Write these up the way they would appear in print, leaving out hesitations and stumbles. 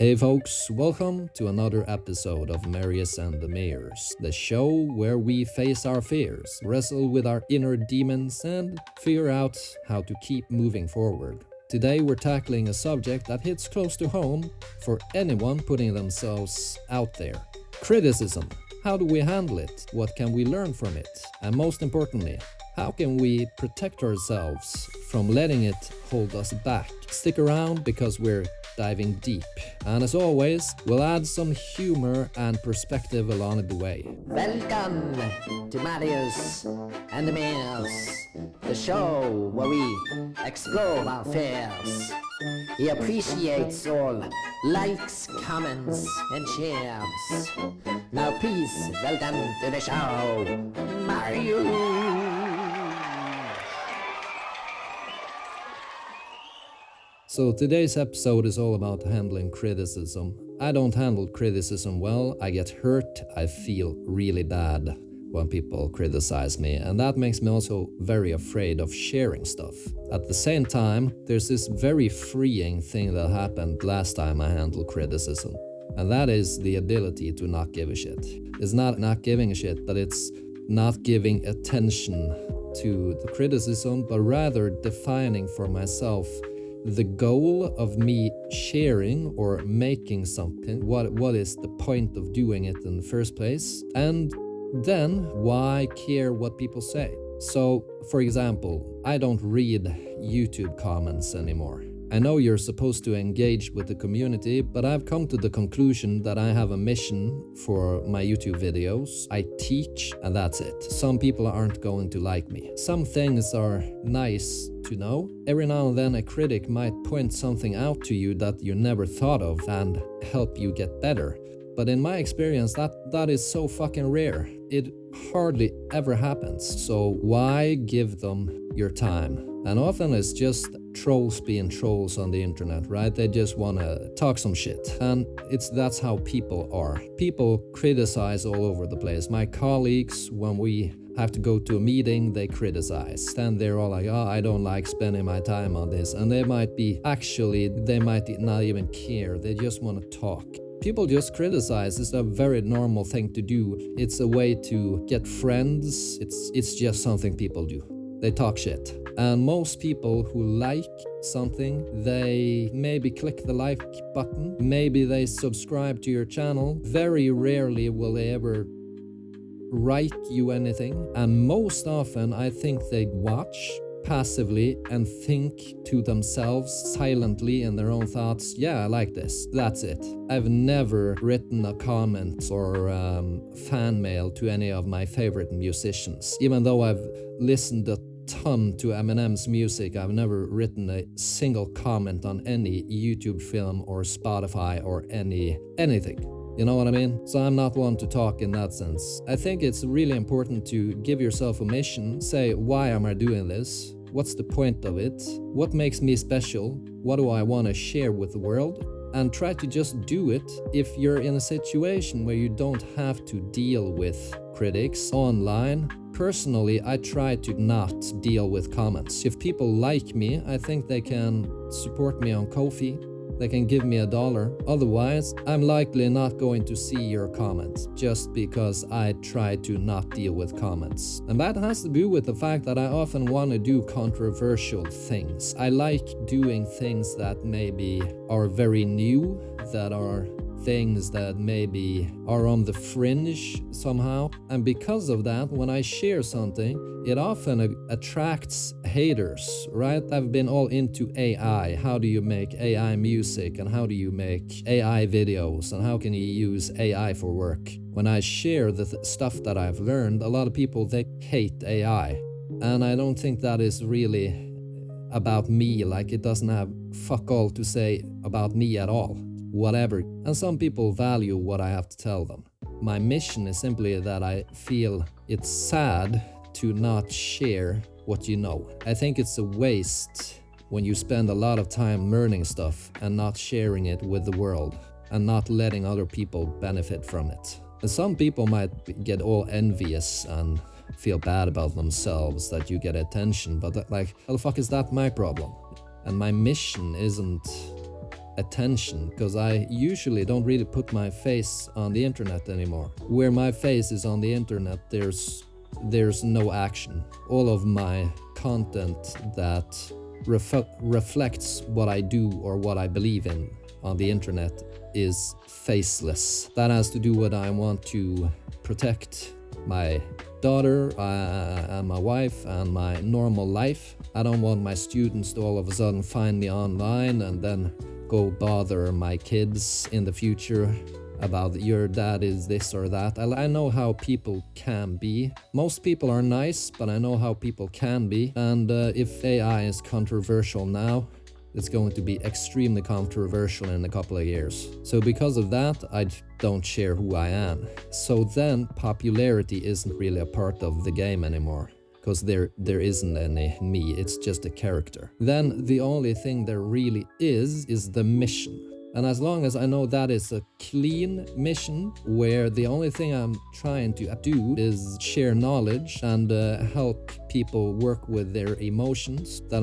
Hey folks, welcome to another episode of Marius and the Mayors, the show where we face our fears, wrestle with our inner demons, and figure out how to keep moving forward. Today we're tackling a subject that hits close to home for anyone putting themselves out there. Criticism. How do we handle it? What can we learn from it? And most importantly, how can we protect ourselves from letting it hold us back? Stick around because we're diving deep. And as always, we'll add some humor and perspective along the way. Welcome to Marius and the Mayors, the show where we explore our fears. He appreciates all likes, comments, and shares. Now please welcome to the show, Marius. So today's episode is all about handling criticism. I don't handle criticism well. I get hurt. I feel really bad when people criticize me, and that makes me also very afraid of sharing stuff. At the same time, there's this very freeing thing that happened last time I handled criticism, and that is the ability to not give a shit. It's not giving a shit, but it's not giving attention to the criticism, but rather defining for myself the goal of me sharing or making something. What is the point of doing it in the first place? And then why care what people say? So, for example, I don't read YouTube comments anymore. I know you're supposed to engage with the community, but I've come to the conclusion that I have a mission for my YouTube videos. I teach, and that's it. Some people aren't going to like me. Some things are nice to know. Every now and then a critic might point something out to you that you never thought of and help you get better. But in my experience, that is so fucking rare. It hardly ever happens. So why give them your time? And often it's just trolls being trolls on the internet, right? They just want to talk some shit. And that's how people are. People criticize all over the place. My colleagues, when we have to go to a meeting, they criticize. Then they're all like, oh, I don't like spending my time on this. And they might not even care. They just want to talk. People just criticize. It's a very normal thing to do. It's a way to get friends. It's just something people do. They talk shit. And most people who like something, they maybe click the like button. Maybe they subscribe to your channel. Very rarely will they ever write you anything. And most often, I think they watch passively and think to themselves silently in their own thoughts, yeah, I like this, that's it. I've never written a comment or fan mail to any of my favorite musicians. Even though I've listened a ton to Eminem's music, I've never written a single comment on any YouTube film or Spotify or anything. You know what I mean? So I'm not one to talk in that sense. I think it's really important to give yourself a mission. Say, why am I doing this? What's the point of it? What makes me special? What do I want to share with the world? And try to just do it if you're in a situation where you don't have to deal with critics online. Personally, I try to not deal with comments. If people like me, I think they can support me on Ko-fi. They can give me $1. Otherwise, I'm likely not going to see your comment just because I try to not deal with comments. And that has to do with the fact that I often want to do controversial things. I like doing things that maybe are very new, that are things that maybe are on the fringe somehow. And because of that, when I share something, it often attracts haters, right? I've been all into AI. How do you make AI music, and how do you make AI videos, and how can you use AI for work? When I share the stuff that I've learned, a lot of people, they hate AI. And I don't think that is really about me. Like, it doesn't have fuck all to say about me at all. Whatever. And some people value what I have to tell them. My mission is simply that I feel it's sad to not share what you know. I think it's a waste when you spend a lot of time learning stuff and not sharing it with the world and not letting other people benefit from it. And some people might get all envious and feel bad about themselves that you get attention, but like, how the fuck is that my problem? And my mission isn't attention, because I usually don't really put my face on the internet anymore. Where my face is on the internet, there's no action. All of my content that reflects what I do or what I believe in on the internet is faceless. That has to do with I want to protect my daughter and my wife and my normal life. I don't want my students to all of a sudden find me online and then go bother my kids in the future about your dad is this or that. I know how people can be. Most people are nice, but I know how people can be. And if AI is controversial now, it's going to be extremely controversial in a couple of years. So because of that, I don't share who I am. So then popularity isn't really a part of the game anymore, because there isn't any me, it's just a character. Then the only thing there really is the mission. And as long as I know that is a clean mission where the only thing I'm trying to do is share knowledge and help people work with their emotions, that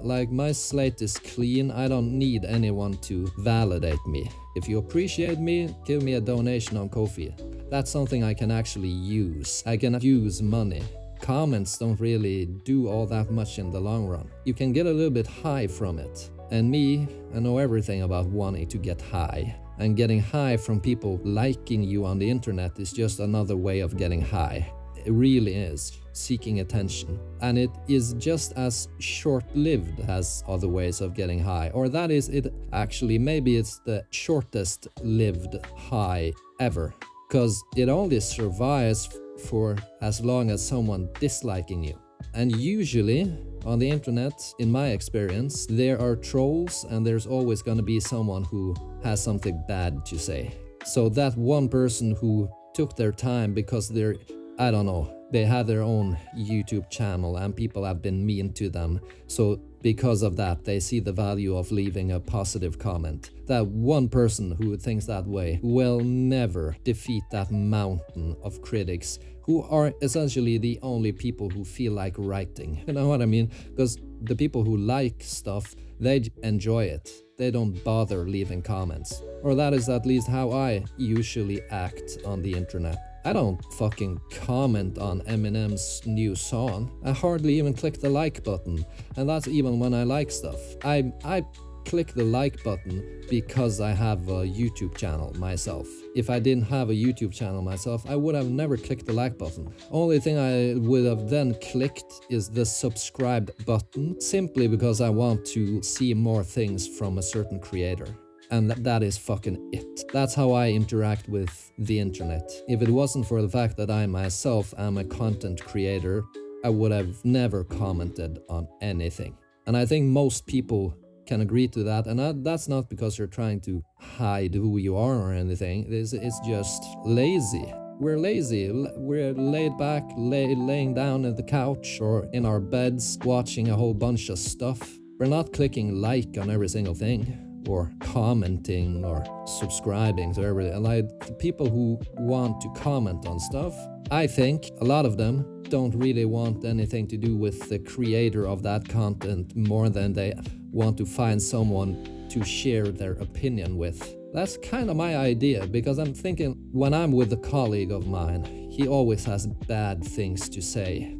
like my slate is clean. I don't need anyone to validate me. If you appreciate me, give me a donation on Ko-fi. That's something I can actually use. I can use money. Comments don't really do all that much in the long run. You can get a little bit high from it. And me, I know everything about wanting to get high. And getting high from people liking you on the internet is just another way of getting high. It really is. Seeking attention. And it is just as short-lived as other ways of getting high. Or that is it actually, maybe it's the shortest lived high ever. Because it only survives for as long as someone disliking you. And usually on the internet, in my experience, there are trolls and there's always going to be someone who has something bad to say. So that one person who took their time because I don't know, they had their own YouTube channel and people have been mean to them. So because of that, they see the value of leaving a positive comment. That one person who thinks that way will never defeat that mountain of critics who are essentially the only people who feel like writing. You know what I mean? Because the people who like stuff, they enjoy it. They don't bother leaving comments. Or that is at least how I usually act on the internet. I don't fucking comment on Eminem's new song. I hardly even click the like button. And that's even when I like stuff. I click the like button because I have a YouTube channel myself. If I didn't have a YouTube channel myself, I would have never clicked the like button. Only thing I would have then clicked is the subscribe button, simply because I want to see more things from a certain creator. And that is fucking it. That's how I interact with the internet. If it wasn't for the fact that I myself am a content creator, I would have never commented on anything. And I think most people can agree to that, and that's not because you're trying to hide who you are or anything. It's just lazy. We're lazy. We're laid back, laying down on the couch or in our beds watching a whole bunch of stuff. We're not clicking like on every single thing or commenting or subscribing to everything. Like the people who want to comment on stuff, I think a lot of them don't really want anything to do with the creator of that content more than they want to find someone to share their opinion with. That's kind of my idea, because I'm thinking when I'm with a colleague of mine, he always has bad things to say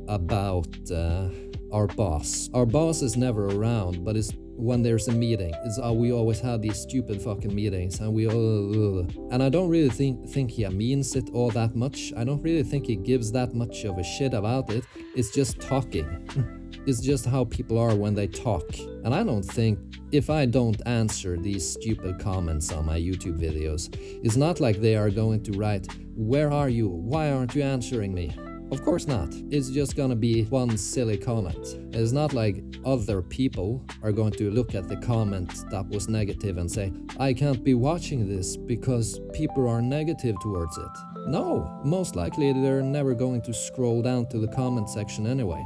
about our boss. Our boss is never around, but it's when there's a meeting. We always have these stupid fucking meetings, and and I don't really think he means it all that much. I don't really think he gives that much of a shit about it. It's just talking. It's just how people are when they talk. And I don't think, if I don't answer these stupid comments on my YouTube videos, it's not like they are going to write, "Where are you? Why aren't you answering me?" Of course not. It's just gonna be one silly comment. It's not like other people are going to look at the comment that was negative and say, "I can't be watching this because people are negative towards it." No, most likely they're never going to scroll down to the comment section anyway.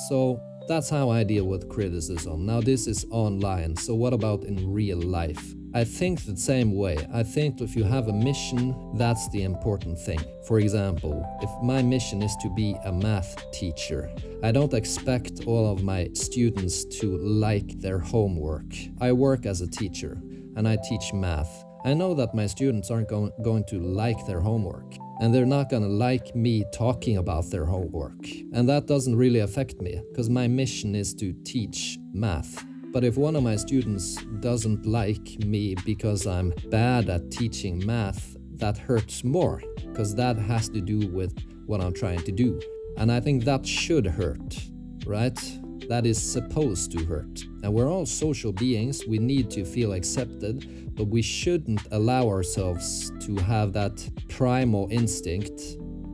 So that's how I deal with criticism. Now this is online, so what about in real life? I think the same way. I think if you have a mission, that's the important thing. For example, if my mission is to be a math teacher, I don't expect all of my students to like their homework. I work as a teacher. and I teach math. I know that my students aren't going to like their homework, and they're not going to like me talking about their homework. And that doesn't really affect me, because my mission is to teach math. But if one of my students doesn't like me because I'm bad at teaching math, that hurts more, because that has to do with what I'm trying to do. And I think that should hurt, right? That is supposed to hurt. And we're all social beings, we need to feel accepted, but we shouldn't allow ourselves to have that primal instinct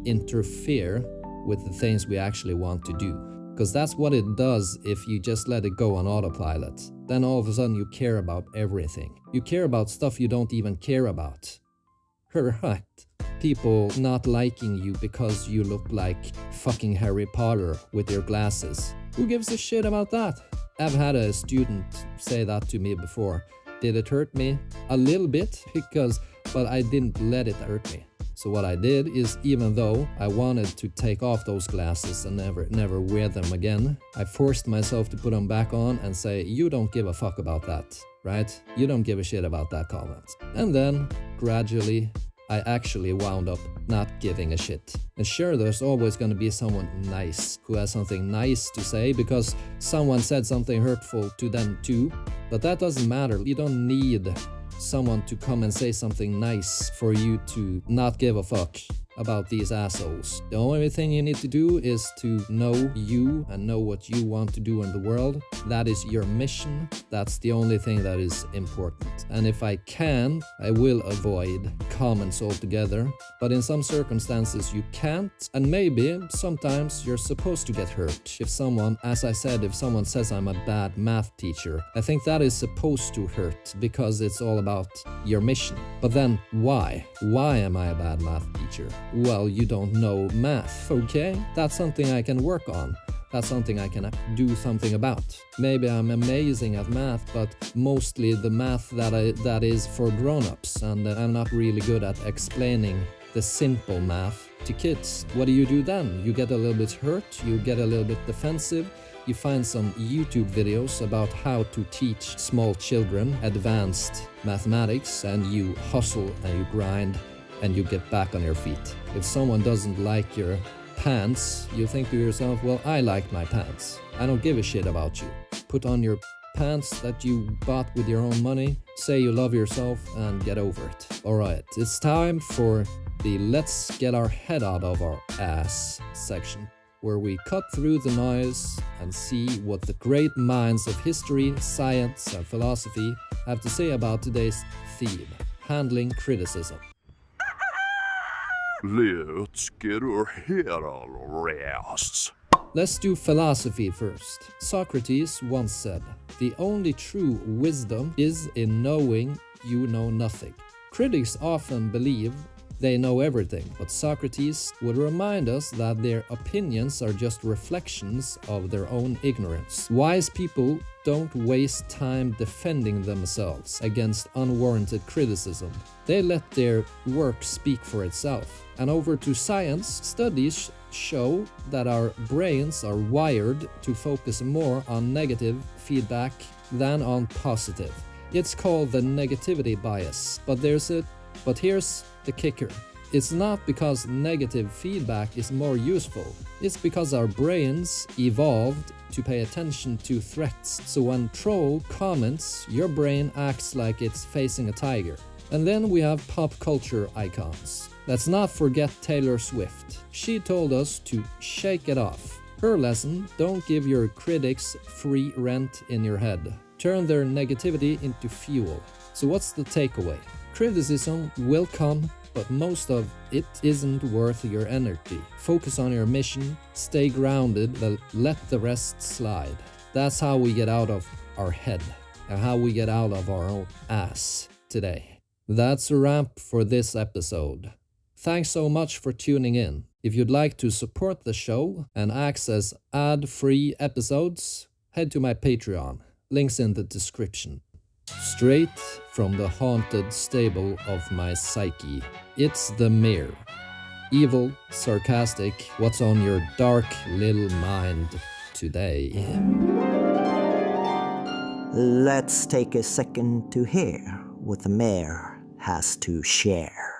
interfere with the things we actually want to do. Because that's what it does if you just let it go on autopilot. Then all of a sudden you care about everything. You care about stuff you don't even care about. Right. People not liking you because you look like fucking Harry Potter with your glasses. Who gives a shit about that? I've had a student say that to me before. Did it hurt me? A little bit, but I didn't let it hurt me. So what I did is, even though I wanted to take off those glasses and never wear them again, I forced myself to put them back on and say, you don't give a fuck about that, right? You don't give a shit about that comment. And then, gradually, I actually wound up not giving a shit. And sure, there's always going to be someone nice who has something nice to say because someone said something hurtful to them too. But that doesn't matter. You don't need someone to come and say something nice for you to not give a fuck about these assholes. The only thing you need to do is to know you and know what you want to do in the world. That is your mission. That's the only thing that is important. And if I can, I will avoid comments altogether. But in some circumstances you can't, and maybe sometimes you're supposed to get hurt. If someone, as I said, if someone says I'm a bad math teacher, I think that is supposed to hurt because it's all about your mission. But then why? Why am I a bad math teacher? Well, you don't know math, okay? That's something I can work on. That's something I can do something about. Maybe I'm amazing at math, but mostly the math that is for grown-ups, and I'm not really good at explaining the simple math to kids. What do you do then? You get a little bit hurt, you get a little bit defensive, you find some YouTube videos about how to teach small children advanced mathematics, and you hustle and you grind and you get back on your feet. If someone doesn't like your pants, you think to yourself, well, I like my pants. I don't give a shit about you. Put on your pants that you bought with your own money, say you love yourself, and get over it. Alright, it's time for the let's get our head out of our ass section, where we cut through the noise and see what the great minds of history, science, and philosophy have to say about today's theme, handling criticism. Let's get our head out of our ass. Let's do philosophy first. Socrates once said, "The only true wisdom is in knowing you know nothing." Critics often believe they know everything, but Socrates would remind us that their opinions are just reflections of their own ignorance. Wise people don't waste time defending themselves against unwarranted criticism. They let their work speak for itself. And over to science, studies show that our brains are wired to focus more on negative feedback than on positive. It's called the negativity bias, but here's the kicker. It's not because negative feedback is more useful. It's because our brains evolved to pay attention to threats. So when troll comments, your brain acts like it's facing a tiger. And then we have pop culture icons. Let's not forget Taylor Swift. She told us to shake it off. Her lesson, don't give your critics free rent in your head. Turn their negativity into fuel. So what's the takeaway? Criticism will come, but most of it isn't worth your energy. Focus on your mission, stay grounded, let the rest slide. That's how we get out of our head, and how we get out of our own ass today. That's a wrap for this episode. Thanks so much for tuning in. If you'd like to support the show and access ad-free episodes, head to my Patreon. Links in the description. Straight from the haunted stable of my psyche, it's the mirror. Evil, sarcastic, what's on your dark little mind today? Let's take a second to hear what the mayor has to share.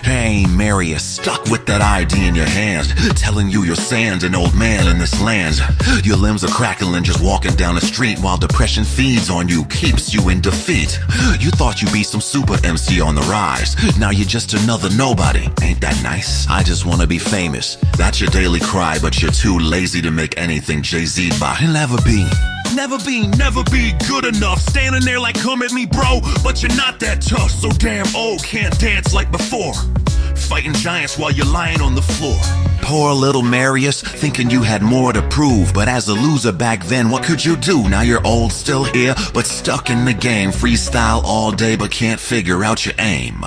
Hey, Marius, stuck with that ID in your hands, telling you you're sand, an old man in this land. Your limbs are crackling just walking down the street, while depression feeds on you, keeps you in defeat. You thought you'd be some super MC on the rise, now you're just another nobody. Ain't that nice? I just wanna be famous, that's your daily cry, but you're too lazy to make anything Jay-Z by. Never be good enough. Standing there like, come at me, bro, but you're not that tough. So damn old, can't dance like before. Fighting giants while you're lying on the floor. Poor little Marius, thinking you had more to prove. But as a loser back then, what could you do? Now you're old, still here, but stuck in the game. Freestyle all day, but can't figure out your aim.